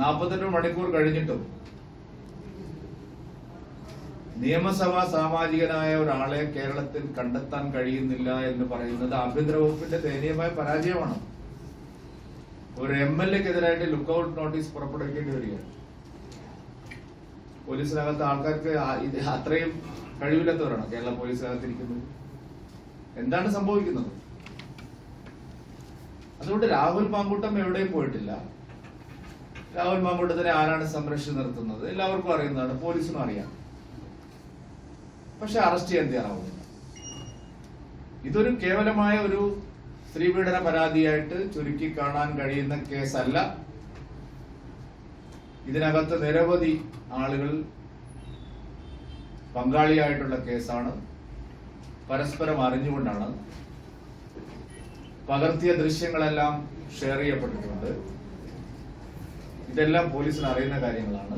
48 മണിക്കൂർ കഴിഞ്ഞിട്ടും നിയമസഭാ സാമാജികനായ ഒരാളെ കേരളത്തിൽ കണ്ടെത്താൻ കഴിയുന്നില്ല എന്ന് പറയുന്നത് ആഭ്യന്തര വകുപ്പിന്റെ ദയനീയമായ പരാജയമാണ്. ഒരു MLA-ക്കെതിരായിട്ട് ലുക്കൌട്ട് നോട്ടീസ് പുറപ്പെടുവിക്കേണ്ടി വരികയാണ്. പോലീസിനകത്ത് ആൾക്കാർക്ക് അത്രയും കഴിവില്ലാത്തവരാണ് കേരള പോലീസിനകത്തിരിക്കുന്നത്. എന്താണ് സംഭവിക്കുന്നത്? അതുകൊണ്ട് രാഹുൽ മാങ്കൂട്ടം എവിടെയും പോയിട്ടില്ല. രാഹുൽ മാങ്കൂട്ടത്തിനെ ആരാണ് സംരക്ഷിച്ച് നിർത്തുന്നത് എല്ലാവർക്കും അറിയുന്നതാണ്, പോലീസിനും അറിയാം. പക്ഷെ അറസ്റ്റ് ചെയ്യാൻ തയ്യാറാവുന്നില്ല. ഇതൊരു കേവലമായ ഒരു സ്ത്രീപീഡന പരാതിയായിട്ട് ചുരുക്കി കാണാൻ കഴിയുന്ന കേസല്ല. ഇതിനകത്ത് നിരവധി ആളുകൾ പങ്കാളിയായിട്ടുള്ള കേസാണ്. പരസ്പരം അറിഞ്ഞുകൊണ്ടാണ്. പകർത്തിയ ദൃശ്യങ്ങളെല്ലാം ഷെയർ ചെയ്യപ്പെട്ടിട്ടുണ്ട്. ഇതെല്ലാം പോലീസിന് അറിയുന്ന കാര്യങ്ങളാണ്.